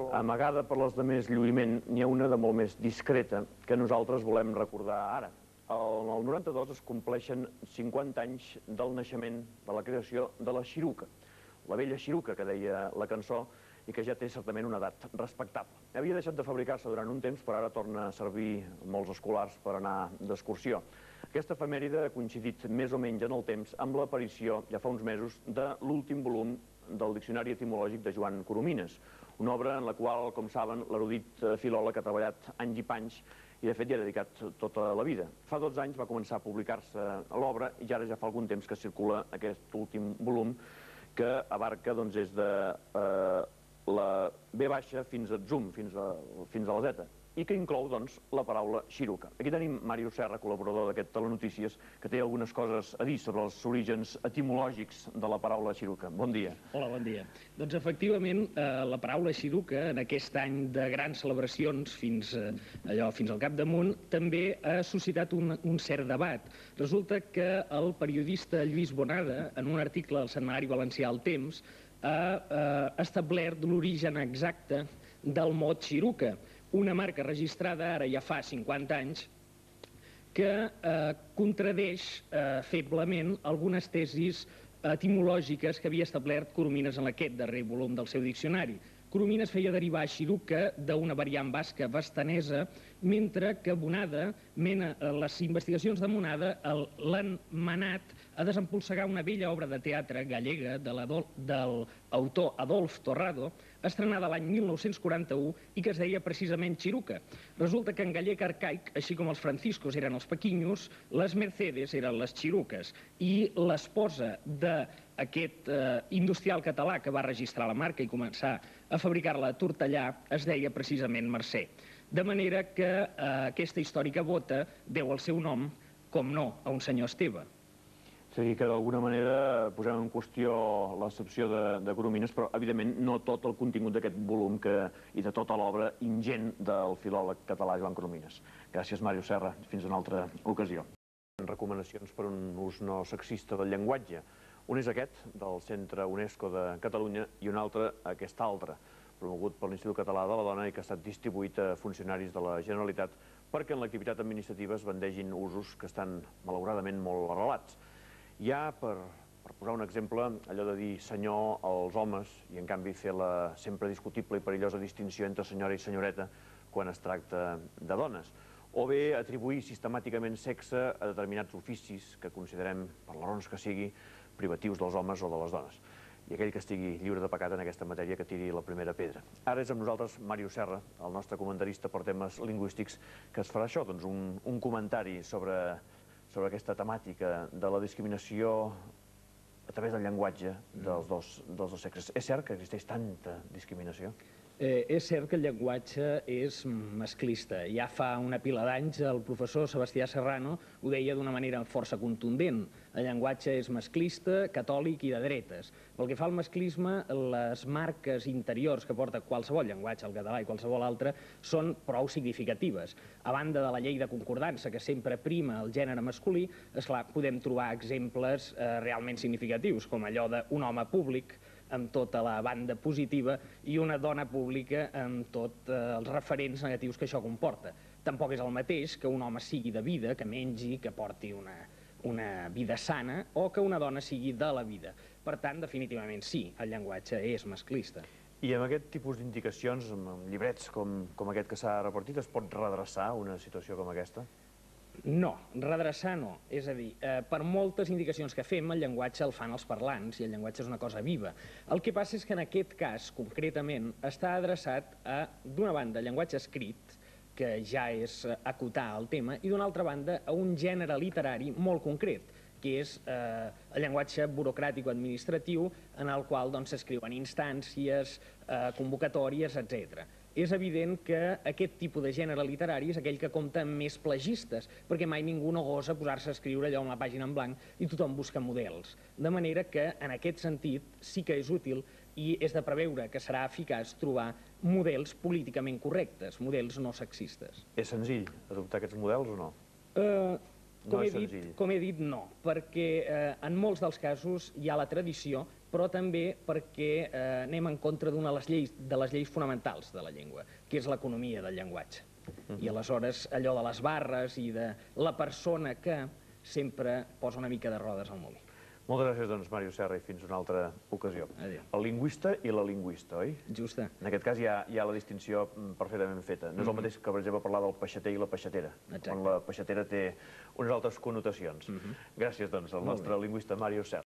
Amagada per les de més lluïment, n'hi ha una de molt més discreta que nosaltres volem recordar ara. El 92 es compleixen 50 anys del naixement de la creació de la xiruca, la vella xiruca que deia la cançó i que ja té certament una edat respectable. Havia deixat de fabricar-se durant un temps, però ara torna a servir molts escolars per anar d'excursió. Aquesta efemèride ha coincidit més o menys en el temps amb l'aparició, ja fa uns mesos, de l'últim volum del Diccionari Etimològic de Joan Coromines, una obra en la qual, com saben, l'erudit filòleg ha treballat anys i panys i, de fet, hi ha dedicat tota la vida. Fa 12 anys va començar a publicar-se l'obra i ara ja fa algun temps que circula aquest últim volum que abarca, doncs, des de la B baixa fins a Zum, fins a la Z, i que inclou, doncs, la paraula xiruca. Aquí tenim Màrius Serra, col·laborador d'aquest Telenotícies, que té algunes coses a dir sobre els orígens etimològics de la paraula xiruca. Bon dia. Hola, bon dia. Doncs, efectivament, la paraula xiruca, en aquest any de grans celebracions fins al capdamunt, també ha suscitat un cert debat. Resulta que el periodista Lluís Bonada, en un article al setmanari valencià El Temps, ha establert l'origen exacte del mot xiruca, una marca registrada ara ja fa 50 anys que contradeix feblement algunes tesis etimològiques que havia establert Coromines en aquest darrer volum del seu diccionari. Coromines feia derivar xiruca d'una variant basca bastanesa, mentre que Bonada, les investigacions de Bonada l'han manat a desempolsegar una vella obra de teatre gallega de l'autor Adolf Torrado, estrenada l'any 1941 i que es deia precisament xiruca. Resulta que en gallec arcaic, així com els franciscos eren els pequinyos, les mercedes eren les xiruques i l'esposa d'aquest industrial català que va registrar la marca i començar a fabricar-la a Tortellà es deia precisament Mercè. De manera que aquesta històrica bota deu el seu nom, com no, a un senyor Esteve. És a dir, que d'alguna manera posem en qüestió l'accepció de Coromines, però, evidentment, no tot el contingut d'aquest volum i de tota l'obra ingent del filòleg català Joan Coromines. Gràcies, Màrius Serra. Fins una altra ocasió. Recomanacions per un ús no sexista del llenguatge. Un és aquest, del Centre UNESCO de Catalunya, i un altre, aquest altre, promogut per l'Institut Català de la Dona i que ha estat distribuït a funcionaris de la Generalitat perquè en l'activitat administrativa es bandegin usos que estan, malauradament, molt arrelats. Hi ha, per posar un exemple, allò de dir senyor als homes i, en canvi, fer la sempre discutible i perillosa distinció entre senyora i senyoreta quan es tracta de dones. O bé atribuir sistemàticament sexe a determinats oficis que considerem, per les raons que sigui, privatius dels homes o de les dones. I aquell que estigui lliure de pecat en aquesta matèria que tiri la primera pedra. Ara és amb nosaltres Màrius Serra, el nostre comentarista per temes lingüístics, que es farà això, doncs un comentari sobre aquesta temàtica de la discriminació a través del llenguatge dels dos sexes. És cert que existeix tanta discriminació? És cert que el llenguatge és masclista. Ja fa una pila d'anys el professor Sebastià Serrano ho deia d'una manera força contundent. El llenguatge és masclista, catòlic i de dretes. Pel que fa al masclisme, les marques interiors que porta qualsevol llenguatge, el català i qualsevol altre, són prou significatives. A banda de la llei de concordança, que sempre prima el gènere masculí, esclar, podem trobar exemples realment significatius, com allò d'un home públic amb tota la banda positiva i una dona pública amb tots els referents negatius que això comporta. Tampoc és el mateix que un home sigui de vida, que mengi, que porti una vida sana, o que una dona sigui de la vida. Per tant, definitivament sí, el llenguatge és masclista. I amb aquest tipus d'indicacions, amb llibrets com aquest que s'ha repartit, es pot redreçar una situació com aquesta? No, redreçar no. És a dir, per moltes indicacions que fem, el llenguatge el fan els parlants i el llenguatge és una cosa viva. El que passa és que en aquest cas, concretament, està adreçat a, d'una banda, llenguatge escrit, que ja és acotar el tema, i d'una altra banda, a un gènere literari molt concret, que és el llenguatge burocràtic-administratiu en el qual s'escriuen instàncies, convocatòries, etc. És evident que aquest tipus de gènere literari és aquell que compta amb més plagistes, perquè mai ningú no gosa posar-se a escriure allò en la pàgina en blanc i tothom busca models. De manera que, en aquest sentit, sí que és útil i és de preveure que serà eficaç trobar models políticament correctes, models no sexistes. És senzill adoptar aquests models o no? Com he dit, no, perquè en molts dels casos hi ha la tradició però també perquè anem en contra d'una de les lleis fonamentals de la llengua, que és l'economia del llenguatge. I aleshores allò de les barres i de la persona que sempre posa una mica de rodes al molí. Moltes gràcies, doncs, Màrius Serra, i fins una altra ocasió. Adéu. El lingüista i la lingüista, oi? Justa. En aquest cas hi ha la distinció perfectament feta. No és el mateix que, per exemple, parlar del peixater i la peixatera, quan la peixatera té unes altres connotacions. Gràcies, doncs, al nostre lingüista Màrius Serra.